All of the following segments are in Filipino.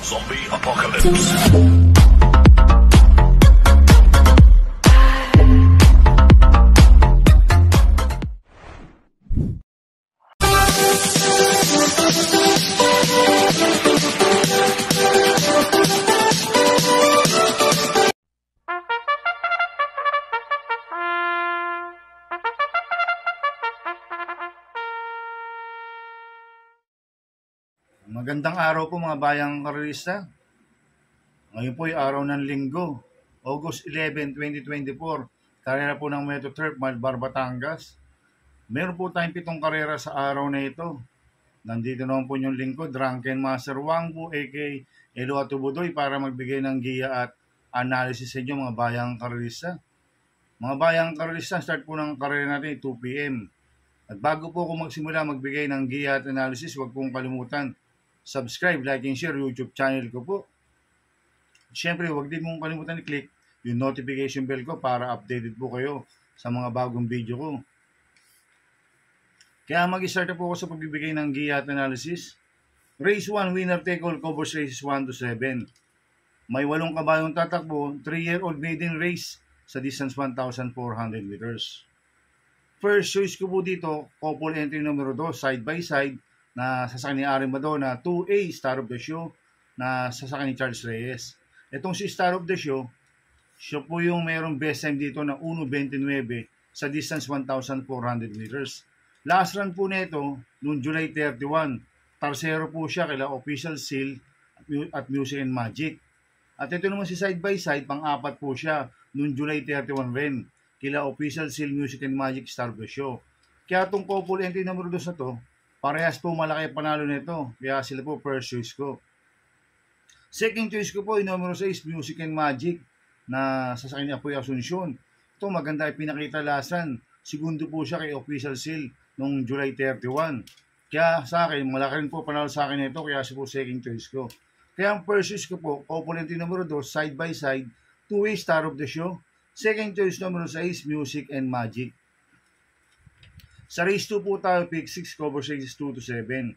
Zombie Apocalypse. Magandang araw po mga bayang karerista. Ngayon po ay araw ng linggo, August 11, 2024. Karera po ng Metro Turf, Malbar, Batangas. Meron po tayong 7 karera sa araw na ito. Nandito naman po yung lingkod, Drunken Master Wangbu, a.k.a. Elo Atubudoy, para magbigay ng giya at analysis sa inyo mga bayang karerista. Mga bayang karerista, start po ng karera natin 2 p.m. At bago po ako magsimula magbigay ng giya at analysis, huwag pong kalimutan subscribe, like, and share YouTube channel ko po. Siyempre, huwag din mong kalimutan i-click yung notification bell ko para updated po kayo sa mga bagong video ko. Kaya mag-start po ako sa pagbibigay ng giya at analysis. Race 1, winner take all, covers races 1 to 7. May 8 kabayong tatakbo, 3-year-old maiden race sa distance 1,400 meters. First choice ko po dito, couple entry numero 2, side by side, na sasakyan ni Aaron Madonna, 2A, Star of the Show, na sasakyan ni Charles Reyes. Itong si Star of the Show, siya po yung mayroong best time dito na 1.29 sa distance 1,400 meters. Last run po nito, noong July 31, tarsero po siya kila Official Seal at Music and Magic. At ito naman si Side by Side, pang-apat po siya, noong July 31 rin, kila Official Seal, Music and Magic, Star of the Show. Kaya itong couple entry number 2 na to, parehas po malaki panalo nito. Kaya sila po first choice ko. Second choice ko po yung numero 6, Music and Magic, na sasakyan ni Apoy Asuncion. Ito maganda ay pinakita last run. Segundo po siya kay Official Seal noong July 31. Kaya sa akin, malaki rin po panalo sa akin nito. Kaya siya po second choice ko. Kaya ang first choice ko po, opponent numero 2, side by side, 2-way Star of the Show. Second choice numero 6, Music and Magic. Sa race 2 po tayo, pick 6, cover races 2 to 7.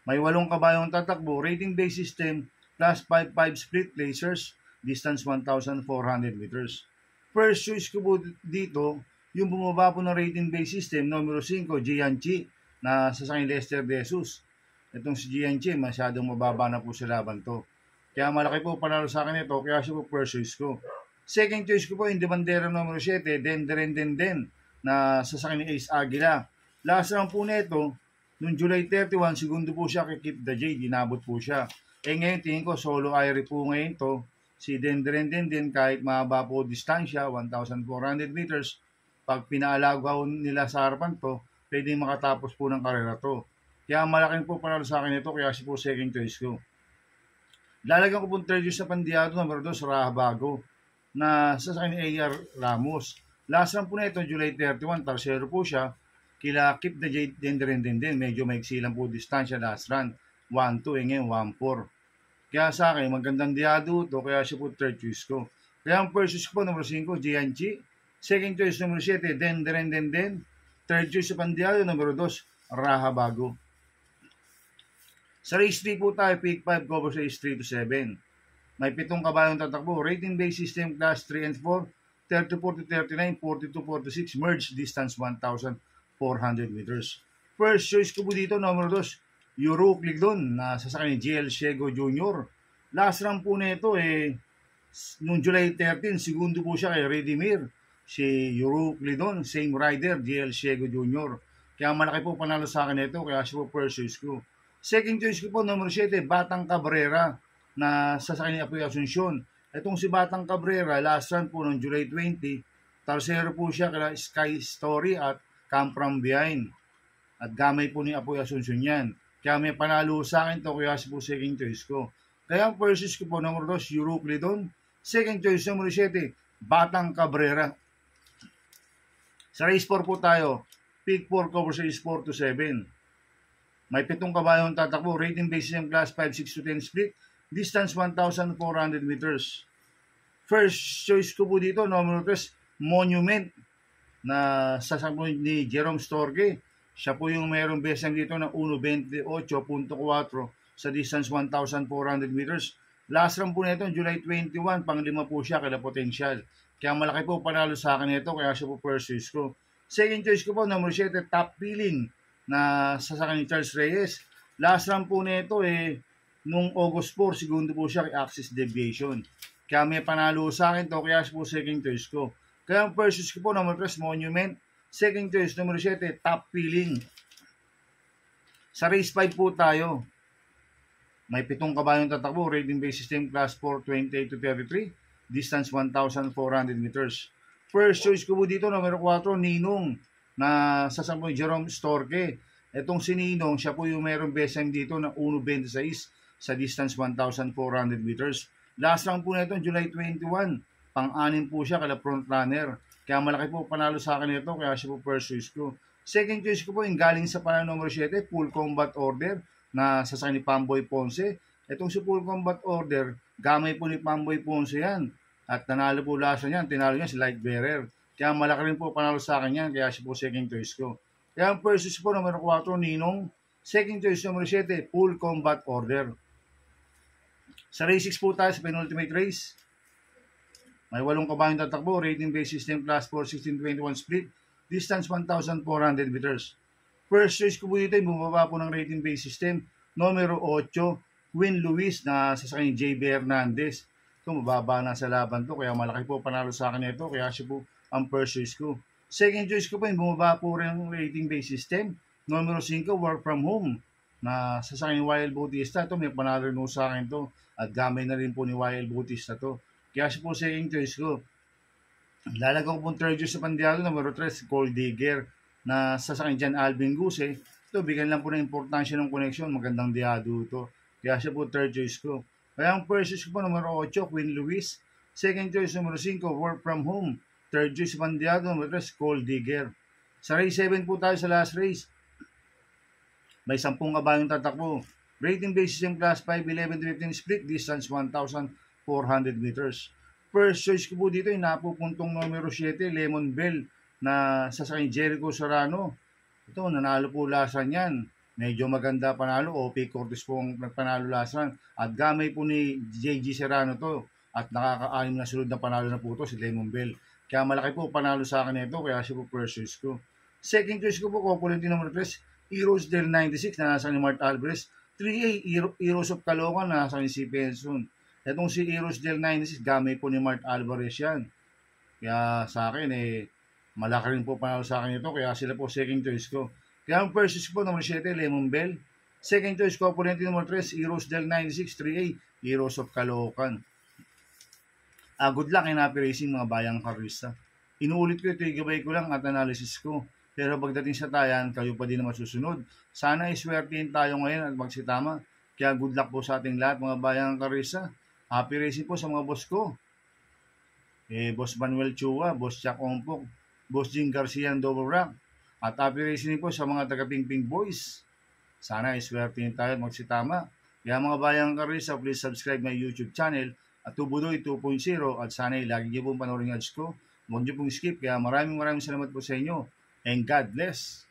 May 8 kabayong tatakbo, rating-based system, plus 5-5 split placers, distance 1,400 meters. First choice ko po dito, yung bumaba po ng rating-based system, numero 5, Gianchi, na sasakyan Lester De Jesus. Itong si Gianchi, masyadong mababa na po sa laban to. Kaya malaki po panalo sa akin ito, kaya siya po first choice ko. Second choice ko po, yung Bandera numero 7, Den, na sasakyan ni Ace Aguila. Last round po nito, noong July 31, segundo po siya kay Keep the J, dinabot po siya. Ngayon tingin ko, solo Irie po ngayon to, si Den, kahit mahaba po distansya, 1,400 meters, pag pinaalagaw nila sa harapan to, pwedeng makatapos po ng karera to. Kaya malaking po panalo sa akin ito, kaya si po second choice ko. Lalagyan ko po third choice sa pandiado, number 2, Raha Bago, na sasakyan ni A.R. Ramos. Last run po na ito, July 31, tarsero po siya, kila Keep the J, Den, medyo maiksi lang po distansya last run, 1-2, ngayon 1-4. Kaya sa akin, magandang diado to, kaya siya po third choice ko. Kaya ang first choice ko, number 5, Gianchi, second choice, number 7, Den, third choice sa pandiado, number 2, Raha Bago. Sa race 3 po tayo, pick 5, cover race 3 to 7. May 7 kabayong tatakbo, rating-based system, class 3 and 4, 34 to 39, 42 to 46, merge distance 1,400 meters. First choice ko po dito, number 2, Yuro Cligdon, na sasakyan ni GL Shego Jr. Last run po nito, noong July 13, segundo po siya kay Redimir. Si Yuro Cligdon, same rider, GL Shego Jr. Kaya malaki po panalo sa akin ito, kaya siya po first choice ko. Second choice ko po, number 7, Batang Cabrera, na sasakyan ni Apoy Asuncion. Itong si Batang Cabrera, last run po noong July 20, tarsero po siya kala Sky Story at Come From Behind. At gamay po ni Apoy Asuncion yan. Kaya may panalo sa akin to, kaya si po second choice ko. Kaya ang first choice ko po, number 2, Yuro Cligdon. Second choice, number 7, Batang Cabrera. Sa race 4 po tayo, pick 4, cover race 4 to 7. May 7 kabayong tatakbo, rating based yung class 5, 6 to 10 split, distance 1,400 meters. First choice ko po dito, number 3, Monument, na sasakyan ni Jerome Storge. Siya po yung mayroong best time dito na 1.28.4 sa distance 1,400 meters. Last run po nito, July 21, pang-5 po siya kala potential. Kaya malaki po panalo sa akin ito, kaya siya po first choice ko. Second choice ko po, number 7, top feeling na sasakyan ni Charles Reyes. Last run po nito nung August 4, segundo po siya kay Axis Deviation. Kaya may panalo sa akin to, kaya siya po second choice ko. Kaya ang first choice ko po, number 3, Monument. Second choice, number 7, top feeling. Sa race 5 po tayo. May 7 kabayong tatakbo, rating base system class 4, 28 to 33, distance 1,400 meters. First choice ko po dito, number 4, Ninong, na sasampoy Jerome Storke. Itong si Ninong, siya po yung mayroong best time dito na 1.26 sa distance 1,400 meters. Last round po na ito, July 21, pang-anim po siya kala front runner. Kaya malaki po panalo sa akin ito, kaya siya po first choice ko. Second choice ko po yung galing sa panalo number 7, Full Combat Order na sasakyan ni Pamboy Ponce. Itong si Full Combat Order, gamay po ni Pamboy Ponce yan. At nanalo po lasa niyan, tinalo niya si Light Bearer. Kaya malaki rin po panalo sa akin yan, kaya siya po second choice ko. Kaya ang first choice po, number 4, Ninong. Second choice, number 7, Full Combat Order. Sa race 6 po tayo sa penultimate race. May 8 kabayong tatakbo, rating base system class 4, 16-21 split, distance 1,400 meters. First choice ko po dito, bumaba po ng rating base system, numero 8, Queen Luis na sasakyan ni JB Hernandez. Ito, mababa na sa laban to, kaya malaki po panalo sa akin ito, kaya siya po ang first choice ko. Second choice ko po, bumaba po rin ang rating base system, numero 5, Work From Home na sasakyan ni YL Bautista. Ito, may panalo rin sa akin to, at gamay na rin po ni YL Bautista to. Kaya siya po second choice ko. Lalagaw po third choice sa pandiado, numero 3, Gold Digger na sasakyan dyan Alvin Guse. Ito, bigyan lang po ng importansya ng connection. Magandang diado ito. Kaya siya po third choice ko. Kaya ang first choice ko po, numero 8, Queen Luis. Second choice, numero 5, Work From Home. Third choice sa pandiado, numero 3, Gold Digger. Sa race 7 po tayo sa last race. May 10 kabayong tatakbo. Rating base system class 5, 11 to 15 split, distance 1,400 meters. First choice ko po dito ay napupuntong numero 7, Lemon Bell na sasakyan Jericho Serrano. Ito, nanalo po lasan yan. Medyo maganda panalo. OP Cortez po ang nagpanalo lasan. At gamay po ni JG Serrano to. At nakaka-anim na sunod na panalo na po to si Lemon Bell. Kaya malaki po panalo sa akin ito. Kaya siya po first choice ko. Second choice ko po, Copulenti number 3, Heroes del 96 na nasa ni Mart Alvarez. 3A, Heroes of Caloocan na nasa ni C. Penson. Itong si Heroes del 96, gamay po ni Mart Alvarez yan. Kaya sa akin, malaki rin po panalo sa akin ito. Kaya sila po second choice ko. Kaya ang first choice po, number 7, Lemon Bell. Second choice ko, Copulenti number 3, Heroes del 96, 3A, Heroes of Caloocan. Good luck in happy racing mga bayang karista. Inuulit ko ito, igabay ko lang at analysis ko. Pero pagdating sa tayan, kayo pa din na masusunod. Sana iswertihin tayo ngayon at magsitama. Kaya good luck po sa ating lahat mga bayang karista. Happy racing po sa mga boss ko. Boss Manuel Chua, Boss Jack Ompok, Boss Jing Garcia and Double Rock. At happy racing po sa mga taga-Pingping Boys. Sana iswertihin tayo at magsitama. Kaya mga bayang karista, please subscribe my YouTube channel at Tubudoy 2.0 at sana lagi niyo pong panoorin ads ko. Huwag niyo pong skip. Kaya maraming salamat po sa inyo. And God bless.